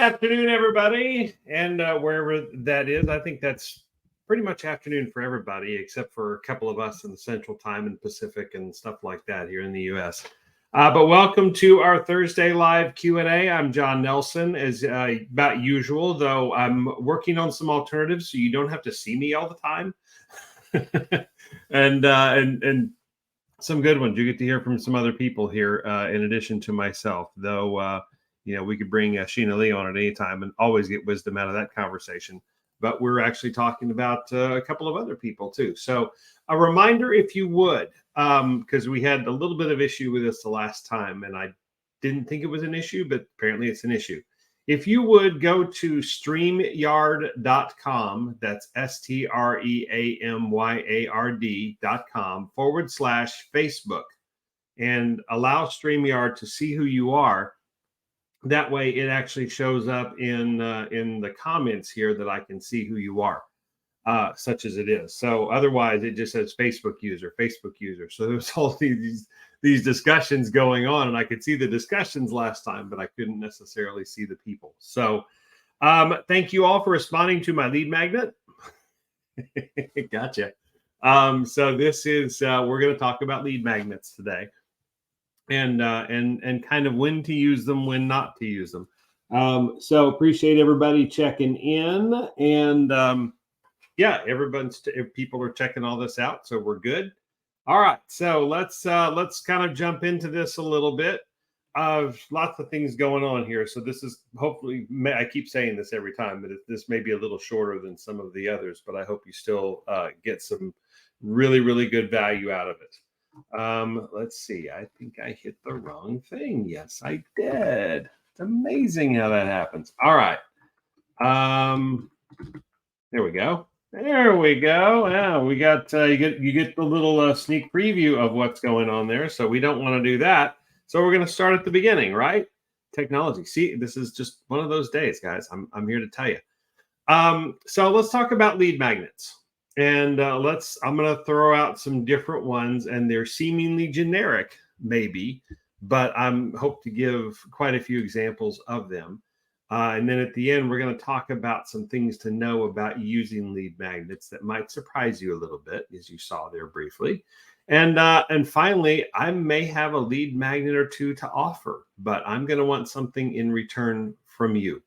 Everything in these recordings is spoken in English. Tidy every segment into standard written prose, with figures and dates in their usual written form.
afternoon, everybody, and wherever that is. I think that's pretty much afternoon for everybody, except for a couple of us in the Central Time and Pacific and stuff like that here in the U.S. But welcome to our Thursday live Q&A. I'm John Nelson, as about usual, though I'm working on some alternatives so you don't have to see me all the time, and some good ones. You get to hear from some other people here in addition to myself, though. We could bring Sheena Lee on at any time and always get wisdom out of that conversation. But we're actually talking about a couple of other people too. So a reminder, if you would, because we had a little bit of issue with this the last time, and I didn't think it was an issue, but apparently it's an issue. If you would go to StreamYard.com, that's StreamYard.com/Facebook, and allow StreamYard to see who you are. That way it actually shows up in the comments here that I can see who you are, such as it is. So otherwise it just says Facebook user. So there's all these discussions going on, and I could see the discussions last time, but I couldn't necessarily see the people. So thank you all for responding to my lead magnet. Gotcha. So this is, we're going to talk about lead magnets today. And kind of when to use them, when not to use them. So appreciate everybody checking in, and people are checking all this out, so we're good. All right, so let's kind of jump into this a little bit. Lots of things going on here, so this is hopefully, I keep saying this every time, but this may be a little shorter than some of the others, but I hope you still get some really, really good value out of it. Let's see. I think I hit the wrong thing. Yes, I did. It's amazing how that happens. All right. There we go. Yeah, we got you get the little sneak preview of what's going on there. So we don't want to do that. So we're going to start at the beginning, right? Technology. See, this is just one of those days, guys. I'm here to tell you. So let's talk about lead magnets. And I'm going to throw out some different ones, and they're seemingly generic, maybe, but I'm hope to give quite a few examples of them. And then at the end, we're going to talk about some things to know about using lead magnets that might surprise you a little bit, as you saw there briefly. And finally, I may have a lead magnet or two to offer, but I'm going to want something in return from you,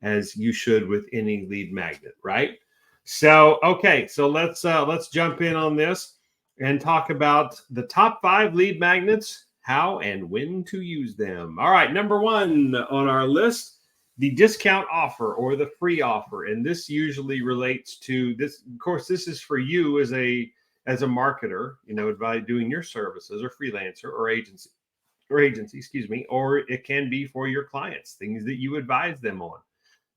as you should with any lead magnet, right? So, okay, so let's jump in on this and talk about the top 5 lead magnets, how and when to use them. All right, number 1 on our list, the discount offer or the free offer. And this usually relates to this. Of course, this is for you as a marketer, by doing your services or freelancer or agency, excuse me, or it can be for your clients, things that you advise them on.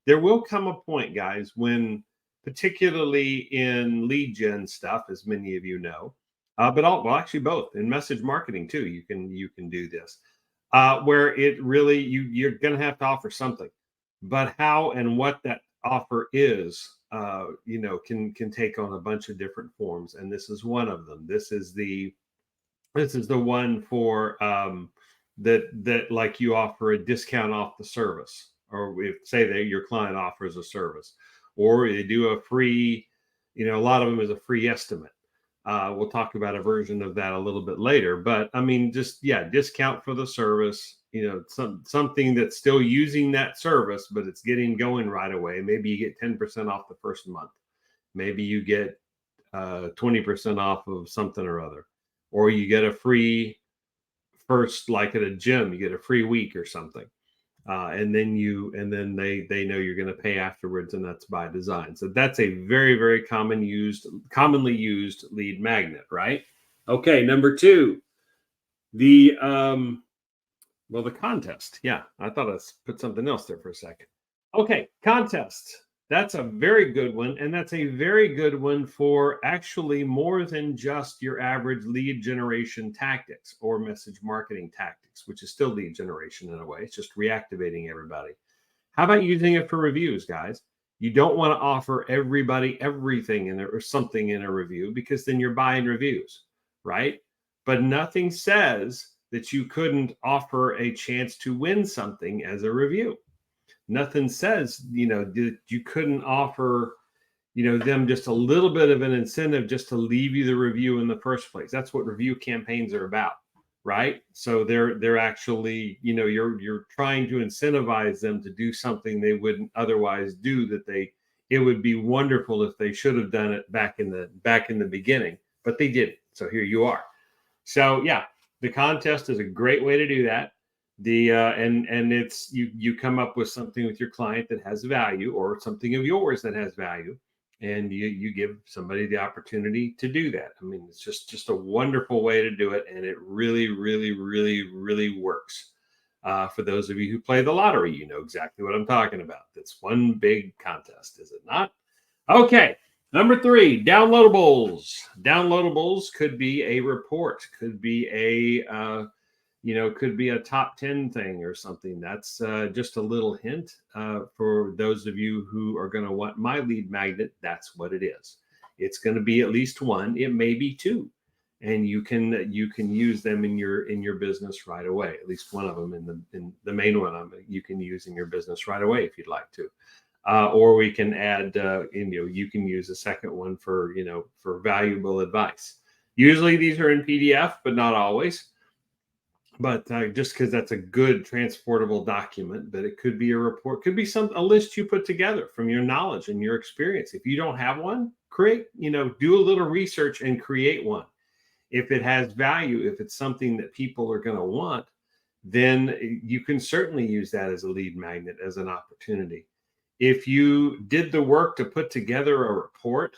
There will come a point, guys, when particularly in lead gen stuff, as many of you know, but actually both in message marketing too. You can do this where it really you're going to have to offer something, but how and what that offer is, can take on a bunch of different forms, and this is one of them. This is the one for that like you offer a discount off the service, or if say that your client offers a service. Or they do a free, a lot of them is a free estimate. We'll talk about a version of that a little bit later. But I mean, discount for the service, something that's still using that service, but it's getting going right away. Maybe you get 10% off the first month. Maybe you get 20% off of something or other. Or you get a free first, like at a gym, you get a free week or something. And then they know you're going to pay afterwards, and that's by design. So that's a very, very commonly used lead magnet, right? Okay, number 2, the contest. Yeah, I thought I put something else there for a second. Okay, contest. That's a very good one, and that's a very good one for actually more than just your average lead generation tactics or message marketing tactics, which is still lead generation in a way. It's just reactivating everybody. How about using it for reviews, guys? You don't want to offer everybody everything in there or something in a review, because then you're buying reviews, right? But nothing says that you couldn't offer a chance to win something as a review. nothing says, that you couldn't offer, them just a little bit of an incentive just to leave you the review in the first place. That's what review campaigns are about, right? So they're actually, you're trying to incentivize them to do something they wouldn't otherwise do, it would be wonderful if they should have done it back in the beginning, but they didn't. So here you are. So yeah, the contest is a great way to do that. And it's you come up with something with your client that has value, or something of yours that has value, and you give somebody the opportunity to do that. I mean, it's just a wonderful way to do it, and it really, really, really, really works. For those of you who play the lottery, you know exactly what I'm talking about. That's one big contest, is it not? Okay. Number 3, downloadables. Downloadables could be a report, could be could be a top 10 thing or something. That's just a little hint for those of you who are going to want my lead magnet. That's what it is. It's going to be at least one. It may be 2, and you can use them in your business right away. At least one of them in the main one you can use in your business right away if you'd like to. Or we can add, you can use a second one for valuable advice. Usually these are in PDF, but not always. But just because that's a good transportable document, but it could be a report, could be a list you put together from your knowledge and your experience. If you don't have one, do a little research and create one. If it has value, if it's something that people are going to want, then you can certainly use that as a lead magnet, as an opportunity. If you did the work to put together a report,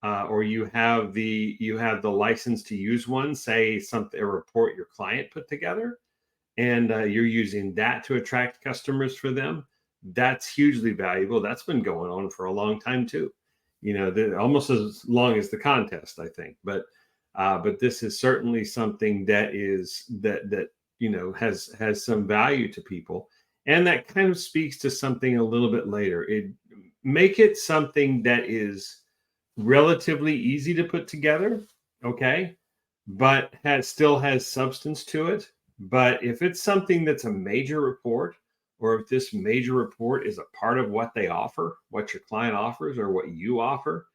or you have the license to use one, say a report your client put together, and you're using that to attract customers for them, that's hugely valuable. That's been going on for a long time too. Almost as long as the contest, I think. But this is certainly something that has some value to people. And that kind of speaks to something a little bit later. Make it something that is relatively easy to put together, okay, but still has substance to it. But if it's something that's a major report, or if this major report is a part of what they offer, what your client offers, or what you offer,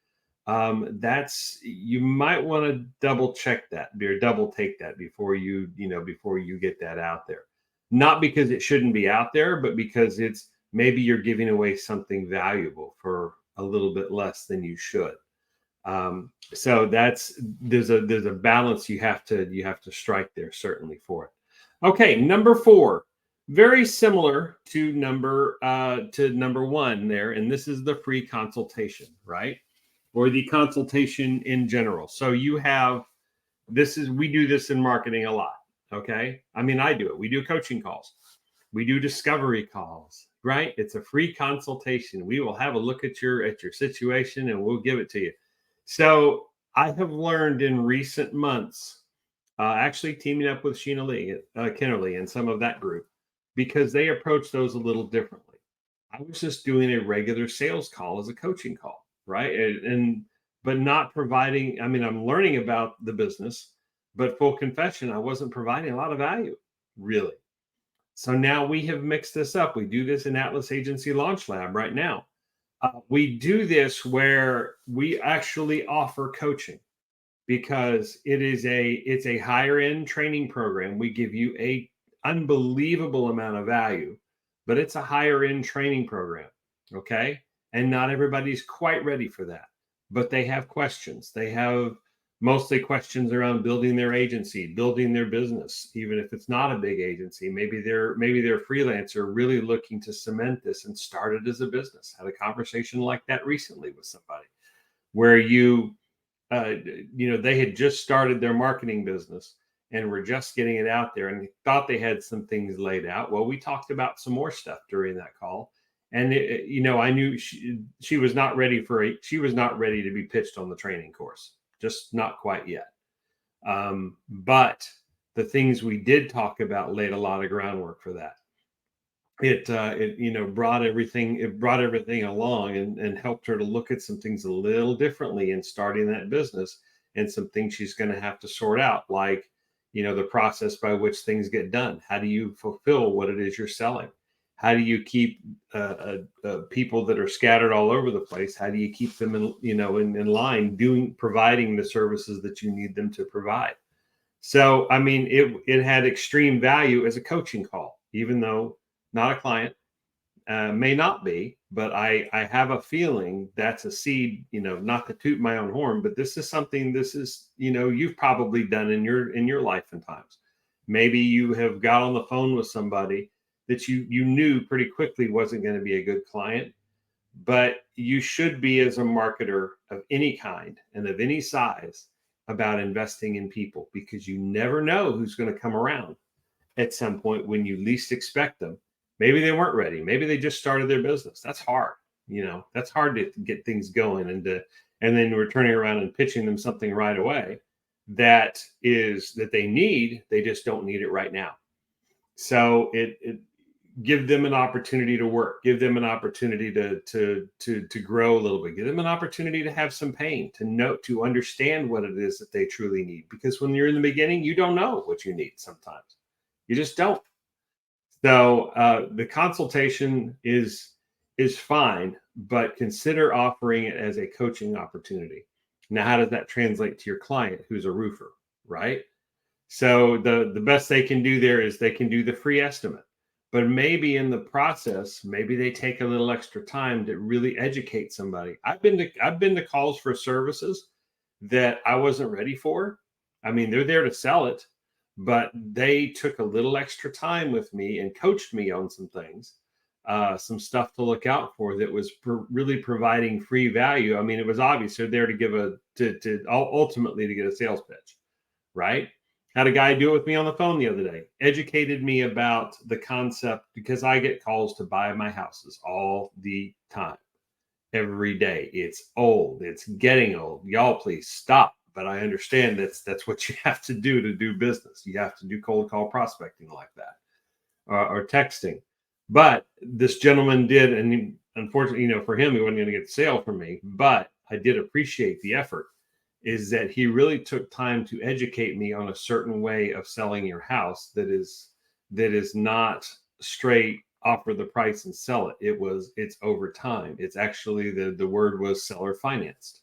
you might want to double check that, or double take that before you get that out there. Not because it shouldn't be out there, but because maybe you're giving away something valuable for a little bit less than you should. So there's a balance you have to strike there, certainly, for it. Okay, number 4, very similar to number 1 there, and this is the free consultation, right? Or the consultation in general. So we do this in marketing a lot. Okay. I mean, I do it. We do coaching calls. We do discovery calls, right? It's a free consultation. We will have a look at your situation, and we'll give it to you. So I have learned in recent months, actually teaming up with Sheena Lee, Kennerly, and some of that group, because they approach those a little differently. I was just doing a regular sales call as a coaching call, right? But not providing, I mean, I'm learning about the business, but full confession, I wasn't providing a lot of value, really. So now we have mixed this up. We do this in Atlas Agency Launch Lab right now. We do this where we actually offer coaching, because it's a higher end training program. We give you a unbelievable amount of value, but it's a higher end training program. Okay. And not everybody's quite ready for that, but they have questions. They have mostly questions around building their agency, building their business, even if it's not a big agency. Maybe they're a freelancer really looking to cement this and start it as a business. Had a conversation like that recently with somebody where they had just started their marketing business and were just getting it out there, and they thought they had some things laid out. Well, we talked about some more stuff during that call. And I knew she was not ready to be pitched on the training course, just not quite yet. But the things we did talk about laid a lot of groundwork for that. It brought everything along and helped her to look at some things a little differently in starting that business, and some things she's going to have to sort out, like the process by which things get done. How do you fulfill what it is you're selling? How do you keep people that are scattered all over the place? How do you keep them in line providing the services that you need them to provide? So, I mean, it had extreme value as a coaching call, even though not a client, may not be, but I have a feeling that's a seed, not to toot my own horn, but this is something, you've probably done in your life and times. Maybe you have got on the phone with somebody that you knew pretty quickly wasn't going to be a good client, but you should be, as a marketer of any kind and of any size, about investing in people, because you never know who's going to come around at some point when you least expect them. Maybe they weren't ready. Maybe they just started their business. That's hard. That's hard to get things going, and then we're turning around and pitching them something right away that they need. They just don't need it right now. So it give them an opportunity to work, give them an opportunity to grow a little bit, give them an opportunity to have some pain, to understand what it is that they truly need. Because when you're in the beginning, you don't know what you need sometimes. You just don't. So the consultation is fine, but consider offering it as a coaching opportunity. Now, how does that translate to your client who's a roofer, right? So the best they can do there is they can do the free estimate, but maybe in the process, maybe they take a little extra time to really educate somebody. I've been to calls for services that I wasn't ready for. I mean, they're there to sell it, but they took a little extra time with me and coached me on some things, some stuff to look out for that was really providing free value. I mean, it was obvious they're there to ultimately to get a sales pitch, right? Had a guy do it with me on the phone the other day, educated me about the concept, because I get calls to buy my houses all the time, every day. It's old. It's getting old. Y'all, please stop. But I understand that's what you have to do business. You have to do cold call prospecting like that, or texting. But this gentleman did, and unfortunately, for him, he wasn't going to get the sale from me. But I did appreciate the effort. Is that he really took time to educate me on a certain way of selling your house that is not straight offer the price and sell it. It's over time. It's actually the word was seller financed.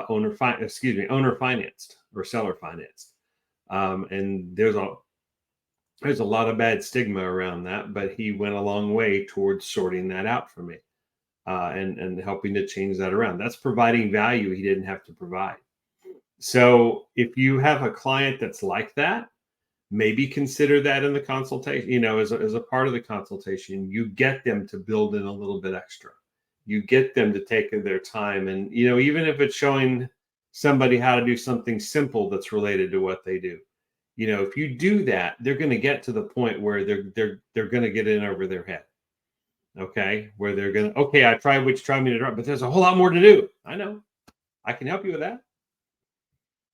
Owner financed or seller financed. And there's a lot of bad stigma around that, but he went a long way towards sorting that out for me, and helping to change that around. That's providing value he didn't have to provide. So if you have a client that's like that, maybe consider that in the consultation, as a part of the consultation. You get them to build in a little bit extra. You get them to take their time, and even if it's showing somebody how to do something simple that's related to what they do. If you do that, they're going to get to the point where they're going to get in over their head. Okay, where they're going to, okay, I tried what you tried me to do, but there's a whole lot more to do. I know, I can help you with that.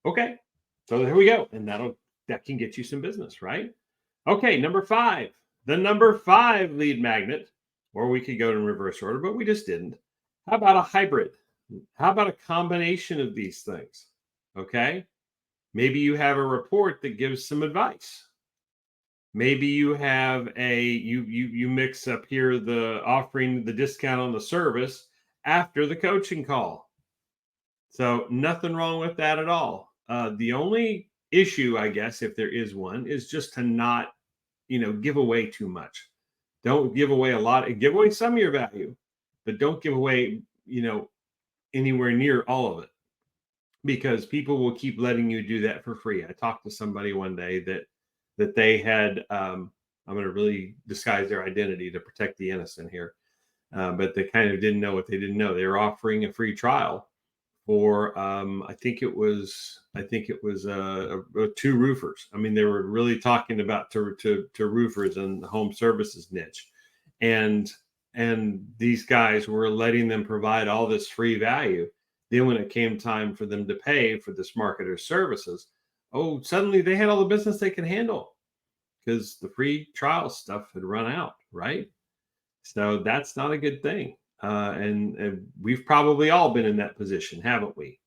Okay, so there we go, and that can get you some business, right? Okay, number 5, the number 5 lead magnet, or we could go in reverse order, but we just didn't. How about a hybrid? How about a combination of these things? Okay, maybe you have a report that gives some advice. Maybe you have you mix up here the offering the discount on the service after the coaching call. So nothing wrong with that at all. The only issue, I guess, if there is one, is just to not, give away too much. Don't give away a lot. Give away some of your value, but don't give away, anywhere near all of it, because people will keep letting you do that for free. I talked to somebody one day that they had. I'm going to really disguise their identity to protect the innocent here, but they kind of didn't know what they didn't know. They were offering a free trial for I think it was 2 roofers. I mean, they were really talking about to roofers and the home services niche, and these guys were letting them provide all this free value. Then when it came time for them to pay for this marketer's services, suddenly they had all the business they could handle because the free trial stuff had run out, right? So that's not a good thing. And we've probably all been in that position, haven't we?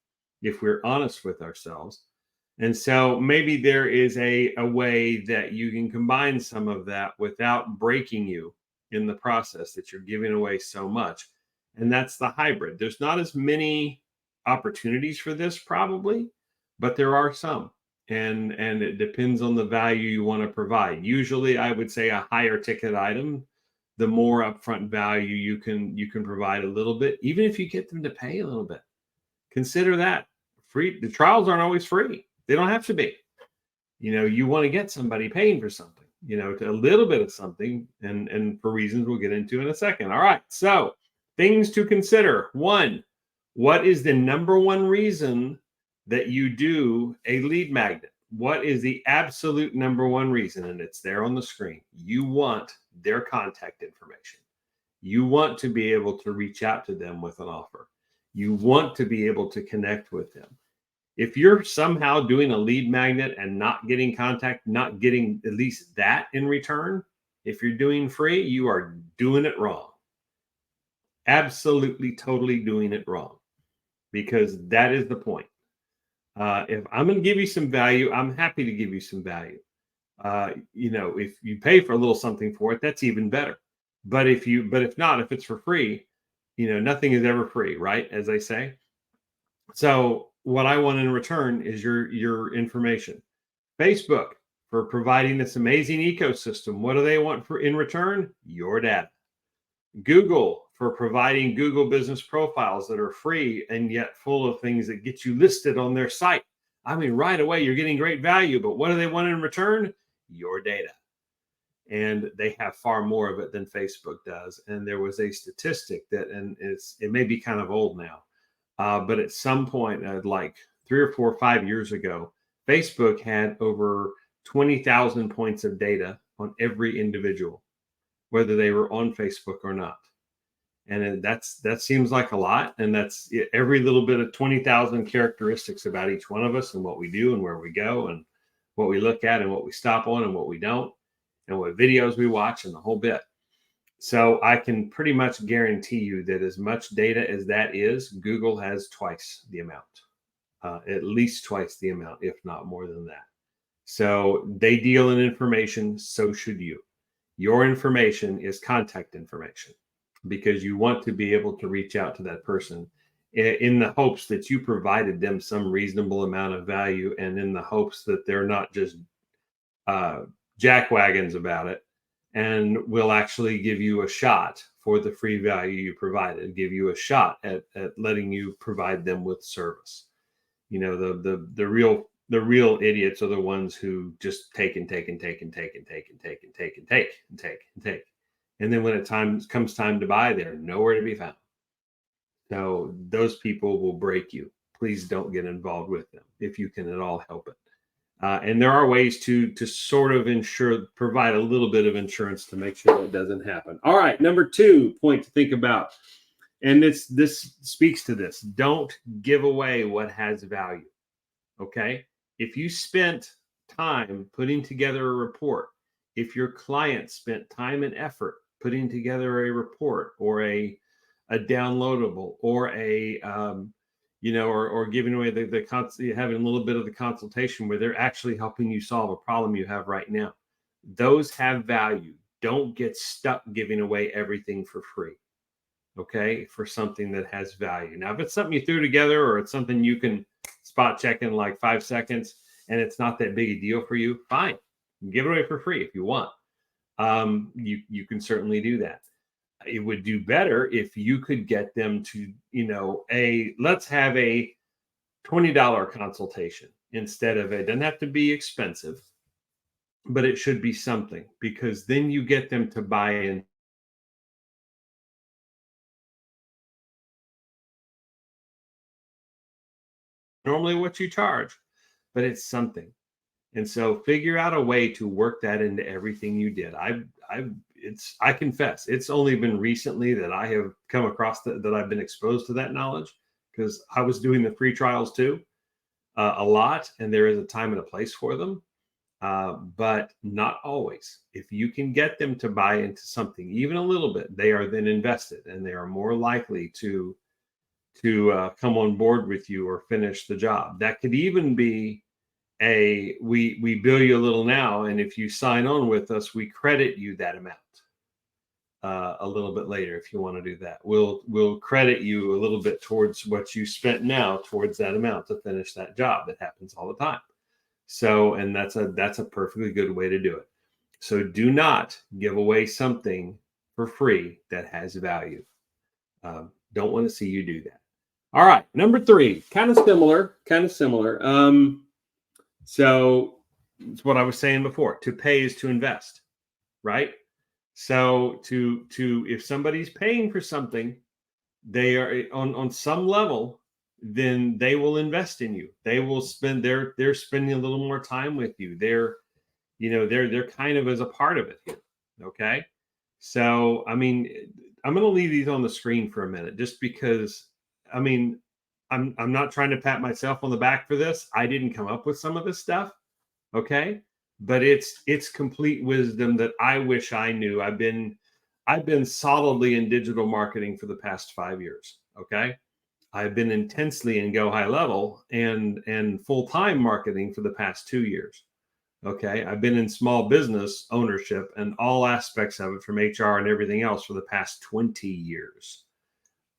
If we're honest with ourselves. And so maybe there is a way that you can combine some of that without breaking you in the process that you're giving away so much. And that's the hybrid. There's not as many opportunities for this probably, but there are some. And it depends on the value you want to provide. Usually I would say a higher ticket item, the more upfront value you can provide a little bit, even if you get them to pay a little bit. Consider that. Free, the trials aren't always free. They don't have to be. You want to get somebody paying for something, to a little bit of something, and for reasons we'll get into in a second. All right. So things to consider. One, what is the number one reason that you do a lead magnet? What is the absolute number one reason? And it's there on the screen. You want their contact information. You want to be able to reach out to them with an offer. You want to be able to connect with them. If you're somehow doing a lead magnet and not getting contact, not getting at least that in return, if you're doing free, you are doing it wrong. Absolutely, totally doing it wrong, because that is the point. If I'm going to give you some value, I'm happy to give you some value. If you pay for a little something for it, that's even better. But if not, if it's for free, nothing is ever free, right? As I say. So what I want in return is your information. Facebook, for providing this amazing ecosystem, what do they want in return? Your data. Google, for providing Google business profiles that are free and yet full of things that get you listed on their site. I mean, right away, you're getting great value, but what do they want in return? Your data. And they have far more of it than Facebook does. And there was a statistic that, and it may be kind of old now, but at some point, like 3 or 4 or 5 years ago, Facebook had over 20,000 points of data on every individual, whether they were on Facebook or not. And that seems like a lot. And that's every little bit of 20,000 characteristics about each one of us and what we do and where we go and what we look at and what we stop on and what we don't and what videos we watch and the whole bit. So I can pretty much guarantee you that as much data as that is, Google has twice the amount, at least twice the amount, if not more than that. So they deal in information, so should you. Your information is contact information, because you want to be able to reach out to that person in the hopes that you provided them some reasonable amount of value, and in the hopes that they're not just jackwagons about it, and will actually give you a shot for the free value you provided, give you a shot at letting you provide them with service. The real idiots are the ones who just take and take and take and take and take and take and take and take and take and take. And then when comes time to buy, they're nowhere to be found. So those people will break you. Please don't get involved with them if you can at all help it. And there are ways to sort of provide a little bit of insurance to make sure that doesn't happen. All right, number 2 point to think about, and this speaks to this: don't give away what has value. Okay, if you spent time putting together a report, if your client spent time and effort putting together a report or a downloadable or a or giving away having a little bit of the consultation where they're actually helping you solve a problem you have right now, those have value. Don't get stuck giving away everything for free, okay, for something that has value. Now, if it's something you threw together or it's something you can spot check in like 5 seconds and it's not that big a deal for you, fine. Give it away for free if you want. You can certainly do that. It would do better if you could get them to, let's have a $20 consultation instead of it doesn't have to be expensive, but it should be something, because then you get them to buy in. Normally what you charge, but it's something. And so figure out a way to work that into everything you did. I confess, it's only been recently that I have come across that I've been exposed to that knowledge, because I was doing the free trials too, a lot. And there is a time and a place for them, but not always. If you can get them to buy into something, even a little bit, they are then invested and they are more likely to come on board with you or finish the job. That could even be we bill you a little now, and if you sign on with us, we credit you that amount. a little bit later if you want to do that. We'll credit you a little bit towards what you spent now towards that amount to finish that job. That happens all the time. So, and that's a perfectly good way to do it. So do not give away something for free that has value. Don't want to see you do that. All right, number 3, kind of similar. So it's what I was saying before. To pay is to invest, right? So to if somebody's paying for something, they are on some level, then they will invest in you. They will spend they're spending a little more time with you. They're kind of as a part of it here. Okay. So I mean, I'm going to leave these on the screen for a minute just because I mean, I'm not trying to pat myself on the back for this. I didn't come up with some of this stuff. Okay. But it's complete wisdom that I wish I knew. I've been solidly in digital marketing for the past 5 years. Okay. I've been intensely in Go High Level and full-time marketing for the past 2 years. Okay. I've been in small business ownership and all aspects of it from HR and everything else for the past 20 years.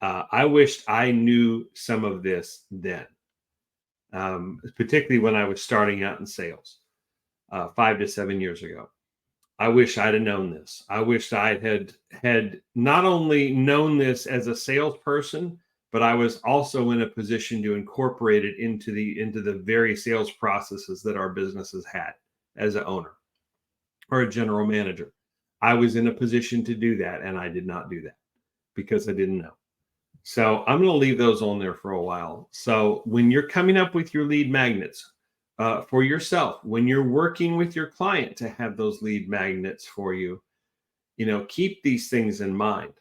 I wished I knew some of this then, particularly when I was starting out in sales 5 to 7 years ago. I wish I'd have known this. I wish I had not only known this as a salesperson, but I was also in a position to incorporate it into the very sales processes that our businesses had as an owner or a general manager. I was in a position to do that, and I did not do that because I didn't know. So I'm going to leave those on there for a while. So when you're coming up with your lead magnets for yourself, when you're working with your client to have those lead magnets for you, keep these things in mind.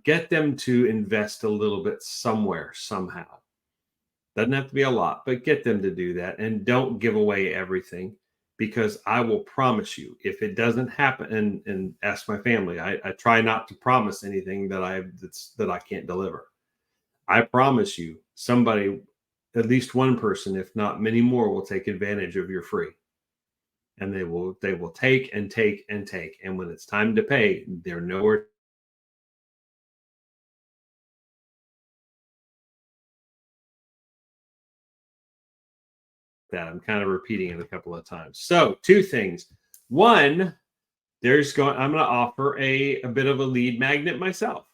Get them to invest a little bit somewhere, somehow. Doesn't have to be a lot, but get them to do that. And don't give away everything, because I will promise you, if it doesn't happen, and ask my family, I try not to promise anything that I can't deliver. I promise you, somebody, at least one person, if not many more, will take advantage of your free. And they will take and take and take. And when it's time to pay, they're nowhere. That I'm kind of repeating it a couple of times. So 2 things. One, I'm going to offer a bit of a lead magnet myself.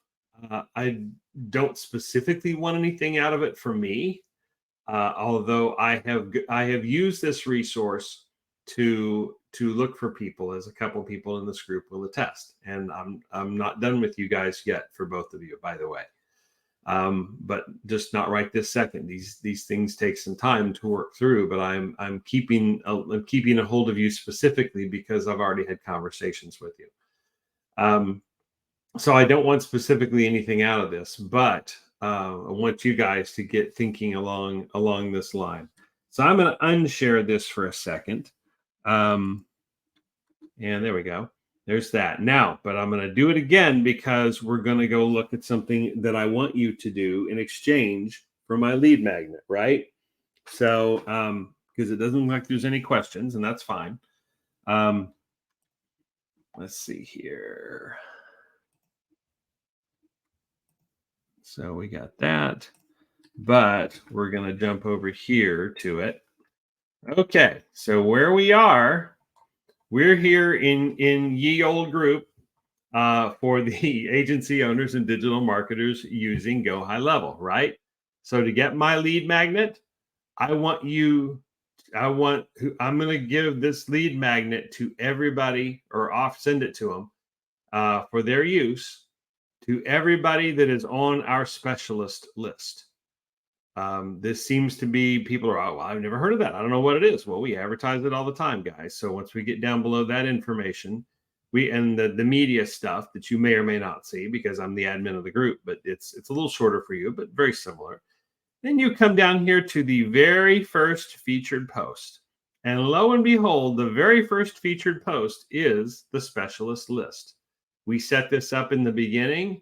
I don't specifically want anything out of it for me, although I have used this resource to look for people, as a couple people in this group will attest. And I'm not done with you guys yet for both of you, by the way. But just not right this second. These things take some time to work through, but I'm keeping a hold of you specifically because I've already had conversations with you. So I don't want specifically anything out of this, but I want you guys to get thinking along this line. So I'm going to unshare this for a second. And there we go. There's that. Now, but I'm going to do it again because we're going to go look at something that I want you to do in exchange for my lead magnet, right? So, because it doesn't look like there's any questions, and that's fine. Let's see here. So we got that, but we're going to jump over here to it. Okay, so where we are, we're here in ye old group for the agency owners and digital marketers using Go High Level, right? So to get my lead magnet, I'm going to give this lead magnet to everybody, or send it to them for their use, to everybody that is on our specialist list. This seems to be, people are, oh, well, I've never heard of that. I don't know what it is. Well, we advertise it all the time, guys. So once we get down below that information, and the media stuff that you may or may not see, because I'm the admin of the group, but it's a little shorter for you, but very similar. Then you come down here to the very first featured post. And lo and behold, the very first featured post is the specialist list. We set this up in the beginning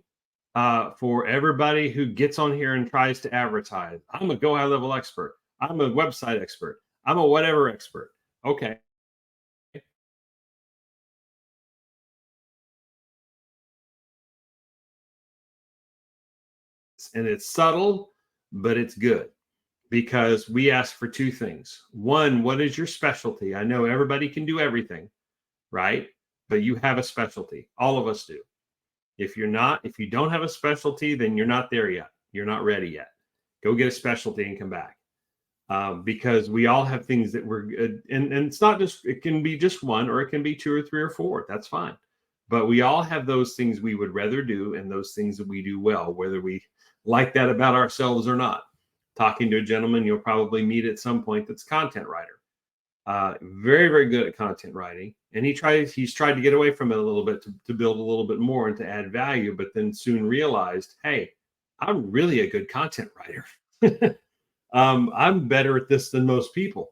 for everybody who gets on here and tries to advertise. I'm a Go High Level expert. I'm a website expert. I'm a whatever expert. Okay. it's subtle, but it's good, because we ask for two things. One, what is your specialty? I know everybody can do everything, right? But you have a specialty. All of us do. If you don't have a specialty, then you're not there yet. You're not ready yet. Go get a specialty and come back. Because we all have things that we're good. And it's not just, it can be just one, or it can be two or three or four. That's fine. But we all have those things we would rather do, and those things that we do well, whether we like that about ourselves or not. Talking to a gentleman you'll probably meet at some point that's a content writer. Very, very good at content writing. And he's tried to get away from it a little bit to build a little bit more and to add value, but then soon realized, hey, I'm really a good content writer. I'm better at this than most people.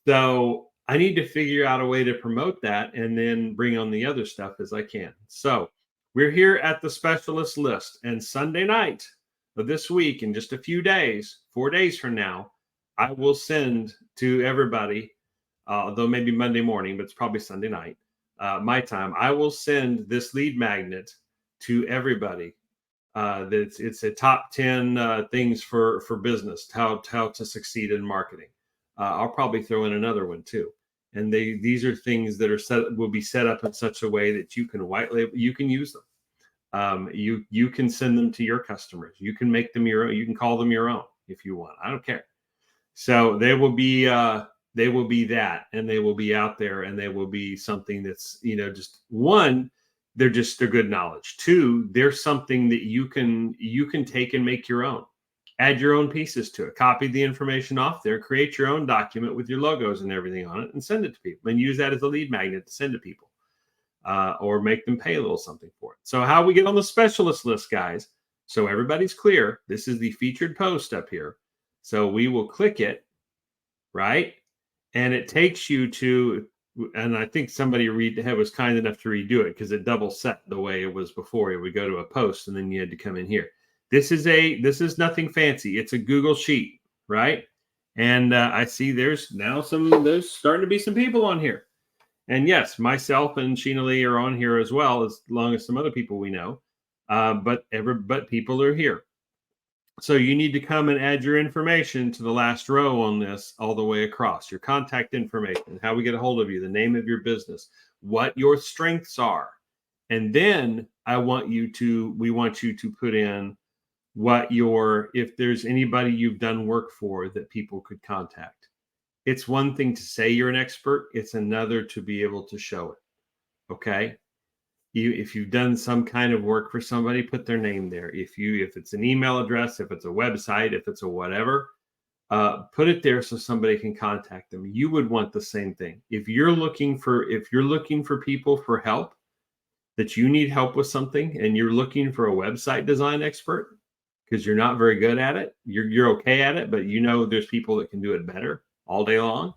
So I need to figure out a way to promote that and then bring on the other stuff as I can. So we're here at the specialist list, and Sunday night of this week, in just a few days, 4 days from now, I will send to everybody, though maybe Monday morning, but it's probably Sunday night, my time. I will send this lead magnet to everybody. It's a top 10 things for business, how to succeed in marketing. I'll probably throw in another one too. And these are things that will be set up in such a way that you can white label, you can use them. You can send them to your customers. You can make them your own. You can call them your own if you want. I don't care. So they will be that, and they will be out there, and they will be something that's, just one, they're good knowledge. Two, there's something that you can take and make your own. Add your own pieces to it. Copy the information off there. Create your own document with your logos and everything on it, and send it to people. And use that as a lead magnet to send to people, or make them pay a little something for it. So how we get on the specialist list, guys? So everybody's clear. This is the featured post up here. So we will click it, right? And it takes you to, and I think somebody was kind enough to redo it because it double set the way it was before. It would go to a post, and then you had to come in here. This is nothing fancy. It's a Google Sheet, right? And I see there's starting to be some people on here. And yes, myself and Sheena Lee are on here as well, as long as some other people we know. But people are here. So you need to come and add your information to the last row on this, all the way across. Your contact information, how we get a hold of you, the name of your business, what your strengths are. And then we want you to put in if there's anybody you've done work for that people could contact. It's one thing to say you're an expert. It's another to be able to show it. Okay. If you've done some kind of work for somebody, put their name there. If it's an email address, if it's a website, if it's a whatever, put it there so somebody can contact them. You would want the same thing. If you're looking for people for help, that you need help with something, and you're looking for a website design expert because you're not very good at it, you're okay at it, but there's people that can do it better all day long,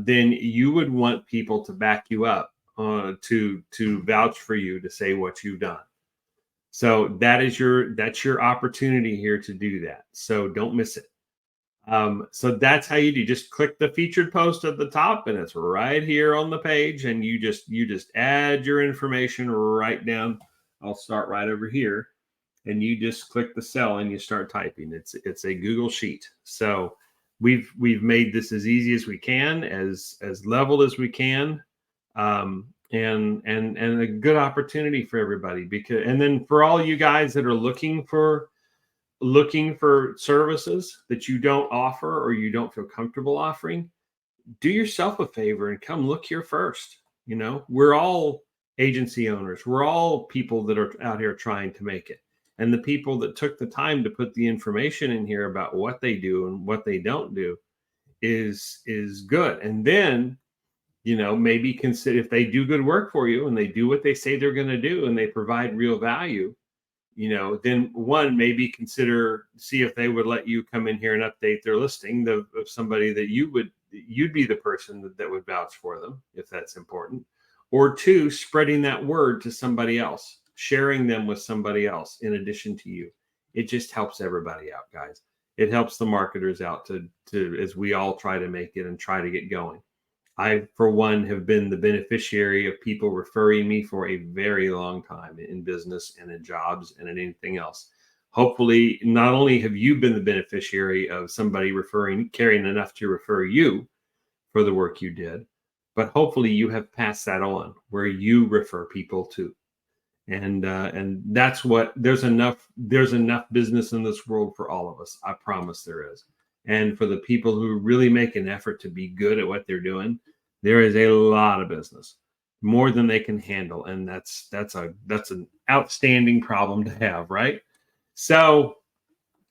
then you would want people to back you up, to vouch for you, to say what you've done. So that's your opportunity here to do that. So don't miss it. So that's how you do. Just click the featured post at the top, and it's right here on the page. And you just add your information right down. I'll start right over here, and you just click the cell and you start typing. It's a Google Sheet. So we've made this as easy as we can, as leveled as we can. And a good opportunity for everybody, and then for all you guys that are looking for services that you don't offer or you don't feel comfortable offering, do yourself a favor and come look here first. We're all agency owners. We're all people that are out here trying to make it. And the people that took the time to put the information in here about what they do and what they don't do is good. And then maybe consider, if they do good work for you and they do what they say they're going to do and they provide real value, then maybe see if they would let you come in here and update their listing of somebody that you'd be the person that would vouch for them, if that's important. Or two, spreading that word to somebody else, sharing them with somebody else in addition to you. It just helps everybody out, guys. It helps the marketers out to as we all try to make it and try to get going. I, for one, have been the beneficiary of people referring me for a very long time in business and in jobs and in anything else. hopefully not only have you been the beneficiary of somebody caring enough to refer you for the work you did, but hopefully you have passed that on where you refer people too. And that's what there's enough business in this world for all of us. I promise there is. And for the people who really make an effort to be good at what they're doing, there is a lot of business, more than they can handle. And that's an outstanding problem to have, right? So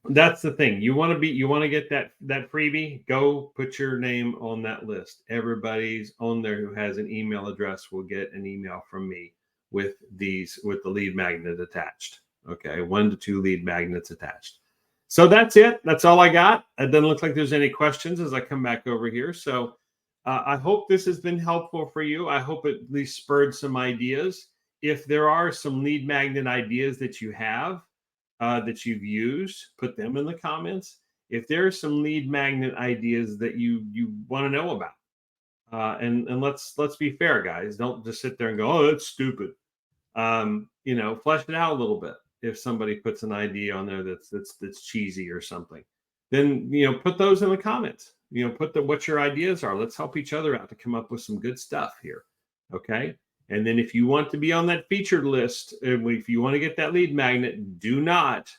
that's the thing. You want to get that freebie, go put your name on that list. Everybody's on there who has an email address will get an email from me with the lead magnet attached. Okay, 1 to 2 lead magnets attached. So that's it. That's all I got. It doesn't look like there's any questions as I come back over here. So I hope this has been helpful for you. I hope it at least spurred some ideas. If there are some lead magnet ideas that you have that you've used, put them in the comments. If there are some lead magnet ideas that you want to know about, and let's be fair, guys. Don't just sit there and go, "Oh, that's stupid." Flesh it out a little bit. If somebody puts an idea on there that's cheesy or something, then put those in the comments. Put what your ideas are. Let's help each other out to come up with some good stuff here. Okay. And then if you want to be on that featured list, if you want to get that lead magnet, do not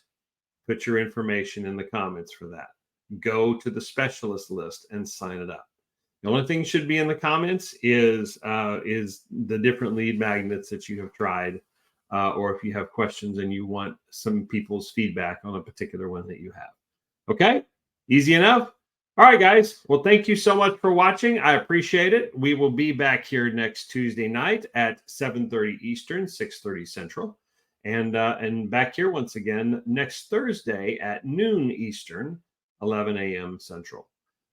put your information in the comments for that. Go to the specialist list and sign it up. The only thing should be in the comments is the different lead magnets that you have tried, or if you have questions and you want some people's feedback on a particular one that you have. Okay, easy enough. All right, guys. Well, thank you so much for watching. I appreciate it. We will be back here next Tuesday night at 7:30 Eastern, 6:30 Central, and back here once again next Thursday at noon Eastern, 11 a.m. Central.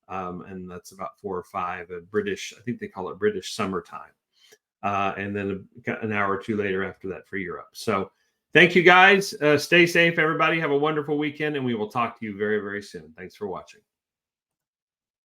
And that's about 4 or 5 British, I think they call it British summertime. And then an hour or two later after that for Europe. So thank you, guys. Stay safe, everybody. Have a wonderful weekend, and we will talk to you very, very soon. Thanks for watching.